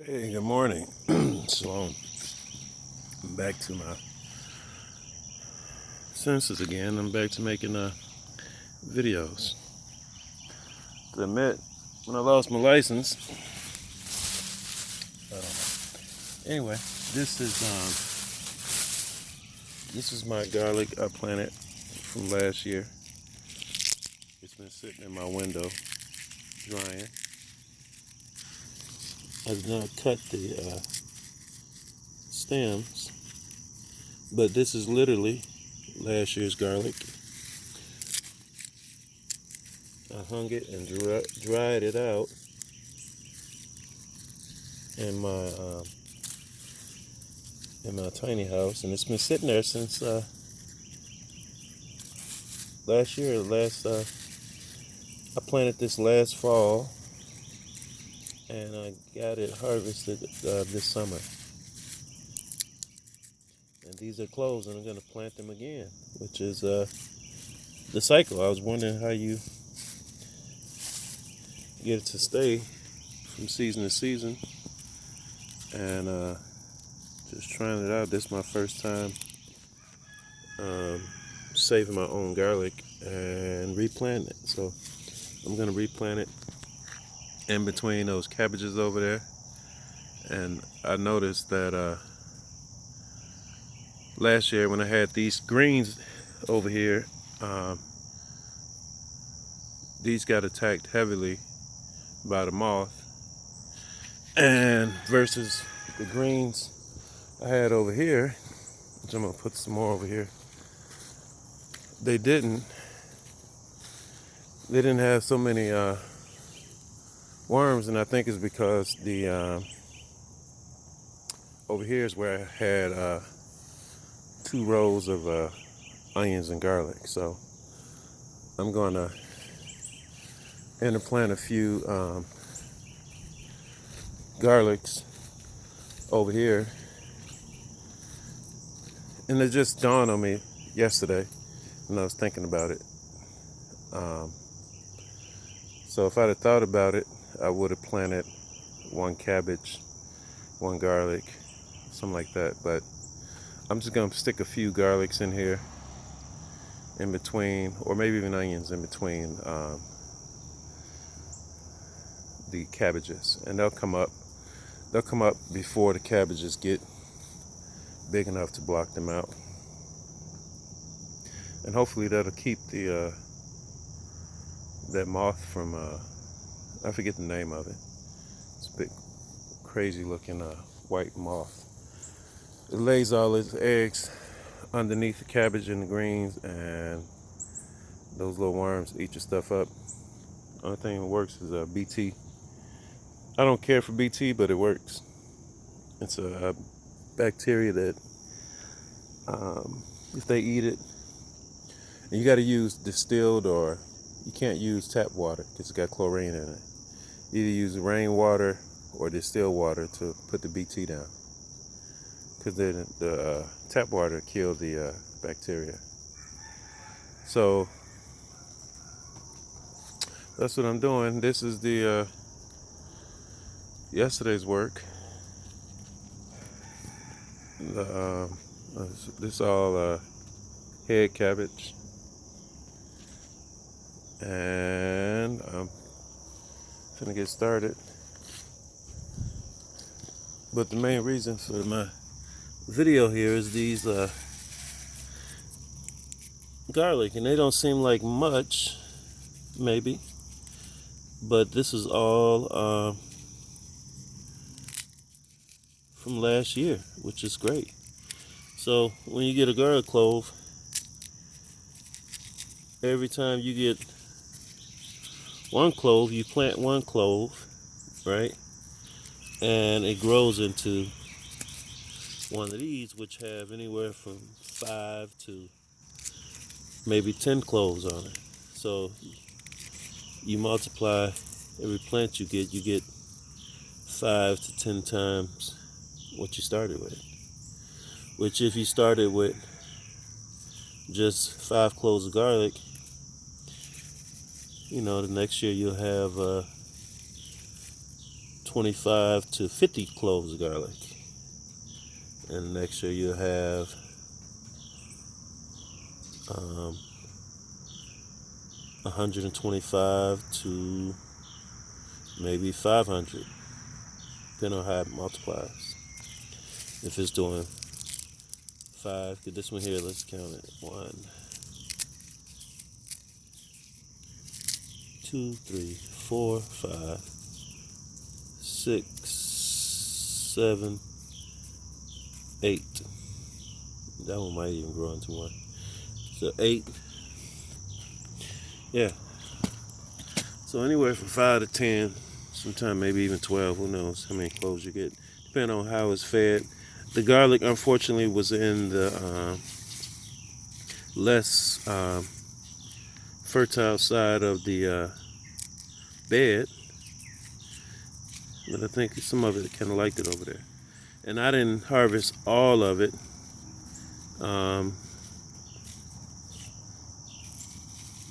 Hey, good morning. So I'm back to my senses again. I'm back to making videos. To admit, when I lost my license, I don't know. Anyway, this is my garlic I planted from last year. It's been sitting in my window drying. I did not cut the stems, but this is literally last year's garlic. I hung it and dried it out in my tiny house, and it's been sitting there since last year. I planted this last fall, and I got it harvested this summer. And these are closed, and I'm going to plant them again, which is the cycle. I was wondering how you get it to stay from season to season, and just trying it out. This is my first time saving my own garlic and replanting it. So I'm going to replant it in between those cabbages over there. And I noticed that last year when I had these greens over here, these got attacked heavily by the moth, and versus the greens I had over here, which I'm gonna put some more over here, they didn't have so many worms. And I think it's because the over here is where I had 2 rows of onions and garlic. So I'm gonna interplant a few garlics over here, and it just dawned on me yesterday when I was thinking about it. So if I'd have thought about it, I would have planted 1 cabbage, 1 garlic, something like that. But I'm just gonna stick a few garlics in here in between, or maybe even onions in between the cabbages, and they'll come up before the cabbages get big enough to block them out. And hopefully that'll keep the that moth from I forget the name of it. It's a big crazy looking white moth. It lays all its eggs underneath the cabbage and the greens, and those little worms eat your stuff up. Only thing that works is BT. I don't care for BT, but it works. It's a bacteria that if they eat it, and you got to use distilled, or you can't use tap water because it's got chlorine in it. Either use rainwater or distilled water to put the BT down, because then the tap water kills the bacteria. So that's what I'm doing. This is the yesterday's work. This all head cabbage, and I'm gonna get started. But the main reason for my video here is these garlic, and they don't seem like much, maybe, but this is all from last year, which is great. So when you get a garlic clove, every time you get 1 clove, you plant 1 clove, right? And it grows into one of these, which have anywhere from 5 to maybe 10 cloves on it. So you multiply every plant you get 5 to 10 times what you started with. Which, if you started with just 5 cloves of garlic, the next year you'll have 25 to 50 cloves of garlic. And next year you'll have 125 to maybe 500, depending on how it multiplies. If it's doing 5, get this one here, let's count it. 1, 2, 3, 4, 5, 6, 7, 8. That one might even grow into 1. So 8. Yeah. So anywhere from 5 to 10, sometimes maybe even 12. Who knows how many cloves you get, depending on how it's fed. The garlic, unfortunately, was in the less fertile side of the bed, but I think some of it kind of liked it over there. And I didn't harvest all of it.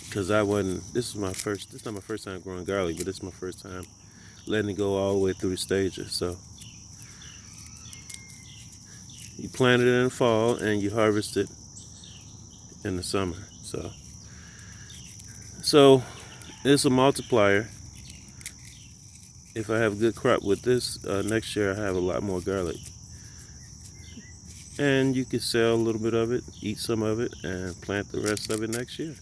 Because this is not my first time growing garlic, but this is my first time letting it go all the way through the stages. So you plant it in the fall and you harvest it in the summer. So it's a multiplier. If I have a good crop with this, next year I have a lot more garlic. And you can sell a little bit of it, eat some of it, and plant the rest of it next year.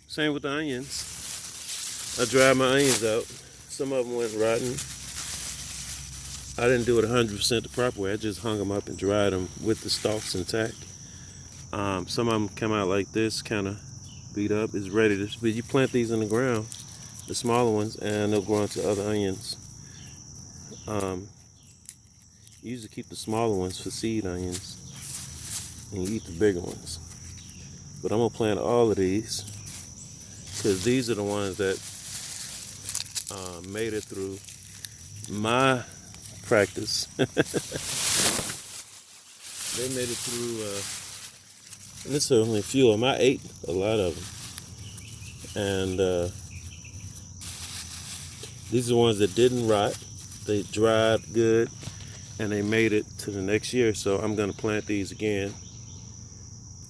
Same with the onions. I dried my onions out. Some of them went rotten. I didn't do it 100% the proper way. I just hung them up and dried them with the stalks intact. Some of them come out like this, kind of beat up. It's ready to, but you plant these in the ground, the smaller ones, and they'll grow into other onions. You usually keep the smaller ones for seed onions, and you eat the bigger ones. But I'm gonna plant all of these, because these are the ones that made it through my practice. They made it through, and this is only a few of them. I ate a lot of them. And these are the ones that didn't rot. They dried good, and they made it to the next year. So I'm going to plant these again.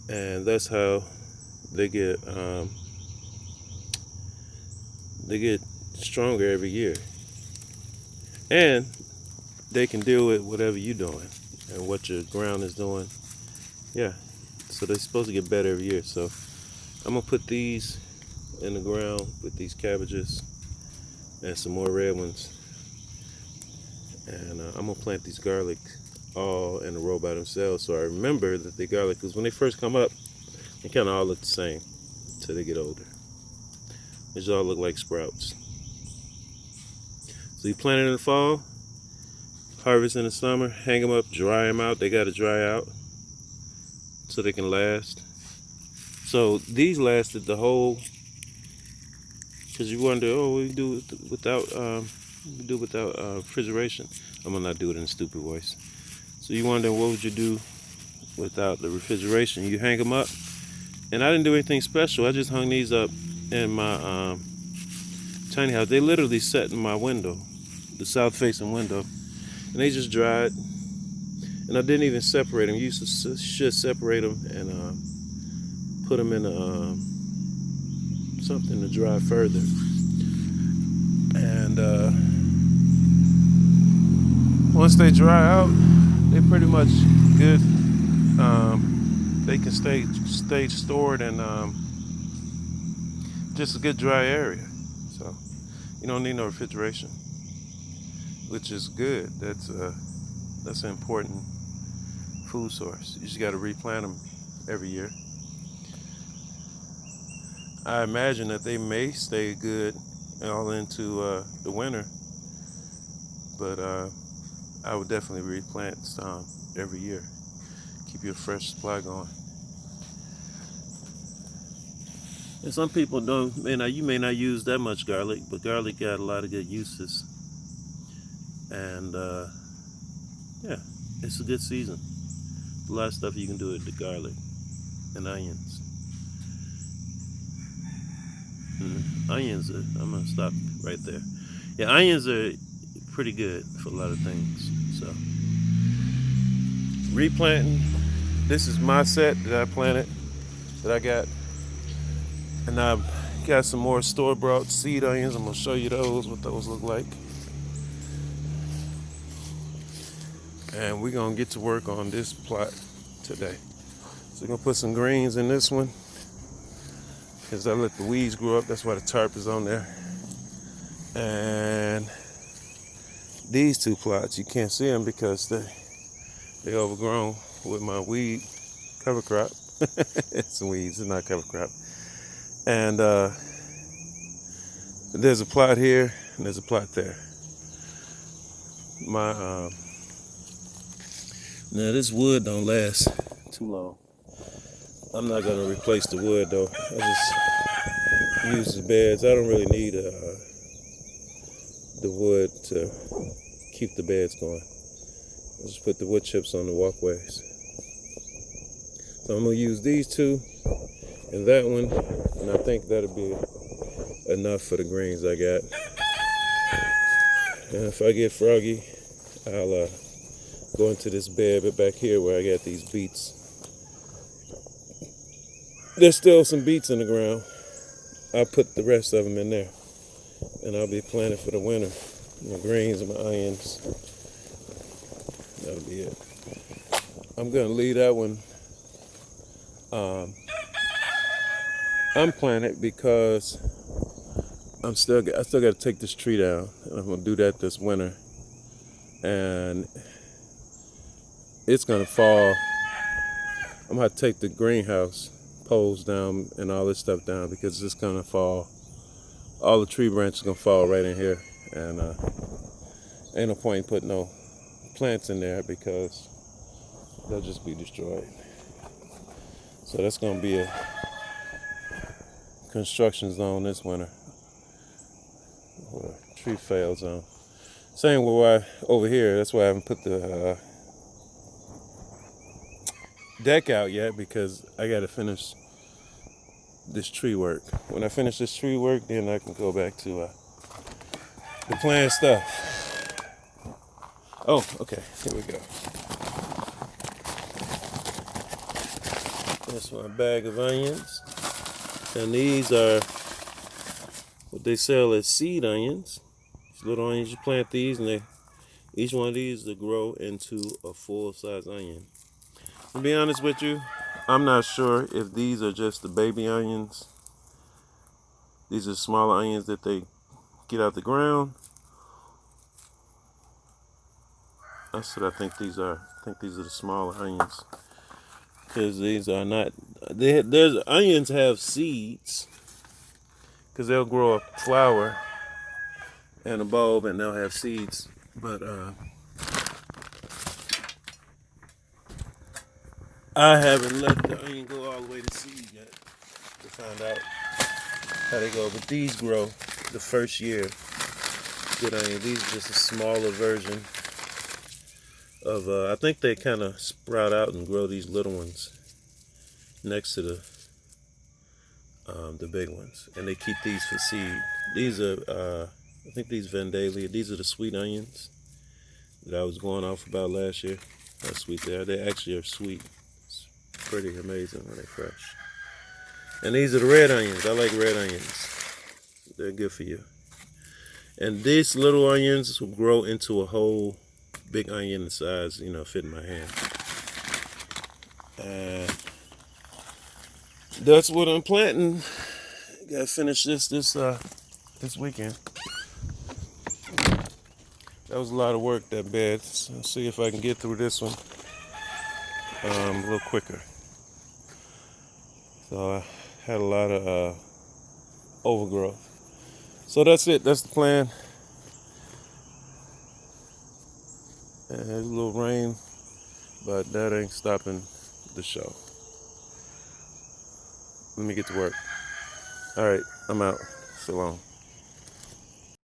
And that's how they get stronger every year. And they can deal with whatever you're doing and what your ground is doing. Yeah, so they're supposed to get better every year. So I'm gonna put these in the ground with these cabbages and some more red ones, and I'm gonna plant these garlic all in a row by themselves, so I remember that the garlic, because when they first come up, they kind of all look the same until they get older. They just all look like sprouts. So you plant it in the fall, harvest in the summer, hang them up, dry them out. They got to dry out so they can last. So these lasted the whole, because you wonder, oh, we do without refrigeration. I'm gonna not do it in a stupid voice. So you wonder, what would you do without the refrigeration? You hang them up, and I didn't do anything special. I just hung these up in my tiny house. They literally sat in my window, the south-facing window, and they just dried. And I didn't even separate them. You should separate them and put them in something to dry further. And once they dry out, they're pretty much good. They can stay stored in just a good dry area. So you don't need no refrigeration, which is good. That's an important food source. You just got to replant them every year. I imagine that they may stay good all into the winter, but I would definitely replant some every year. Keep your fresh supply going. And some people you may not use that much garlic, but garlic got a lot of good uses. And yeah, it's a good season. A lot of stuff you can do with the garlic and onions. Onions I'm gonna stop right there. Yeah, onions are pretty good for a lot of things. So replanting. This is my set that I planted, that I got, and I've got some more store-bought seed onions. I'm gonna show you those, what those look like. And we're gonna get to work on this plot today. So we're gonna put some greens in this one, because I let the weeds grow up. That's why the tarp is on there. And these two plots, you can't see them because they overgrown with my weed cover crop. It's weeds, it's not cover crop. And there's a plot here and there's a plot there. Now this wood don't last too long. I'm not gonna replace the wood though. I just use the beds. I don't really need the wood to keep the beds going. I just put the wood chips on the walkways. So I'm gonna use these two and that one, and I think that'll be enough for the greens I got. And if I get froggy, I'll go into this bed back here where I got these beets. There's still some beets in the ground. I'll put the rest of them in there, and I'll be planting for the winter. My greens and my onions. That'll be it. I'm gonna leave that one unplanted because I still got to take this tree down, and I'm gonna do that this winter, and it's gonna fall. I'm gonna take the greenhouse poles down and all this stuff down because it's gonna fall. All the tree branches gonna fall right in here, and ain't no point in putting no plants in there because they'll just be destroyed. So that's gonna be a construction zone this winter, or a tree fail zone. Same with why over here. That's why I haven't put the deck out yet, because I got to finish this tree work. When I finish this tree work, then I can go back to the plant stuff. Oh, okay, here we go. That's my bag of onions, and these are what they sell as seed onions. It's little onions. You plant these, and each one of these will grow into a full-size onion. To be honest with you, I'm not sure if these are just the baby onions. These are smaller onions that they get out the ground. That's what I think these are. I think these are the smaller onions, because these are not. There's onions have seeds, because they'll grow a flower and a bulb, and they'll have seeds. But I haven't let the onion go all the way to seed yet to find out how they go. But these grow the first year. Good onion. These are just a smaller version of. I think they kind of sprout out and grow these little ones next to the big ones, and they keep these for seed. These are, I think these Vandalia. These are the sweet onions that I was going off about last year. How sweet they are. They actually are sweet. It's pretty amazing when they're fresh. And these are the red onions. I like red onions. They're good for you. And these little onions will grow into a whole big onion size, fit in my hand. And that's what I'm planting. Gotta finish this weekend. That was a lot of work, that bed. So I'll see if I can get through this one a little quicker. So I had a lot of overgrowth. So that's it. That's the plan. And there's a little rain, but that ain't stopping the show. Let me get to work. All right, I'm out. So long.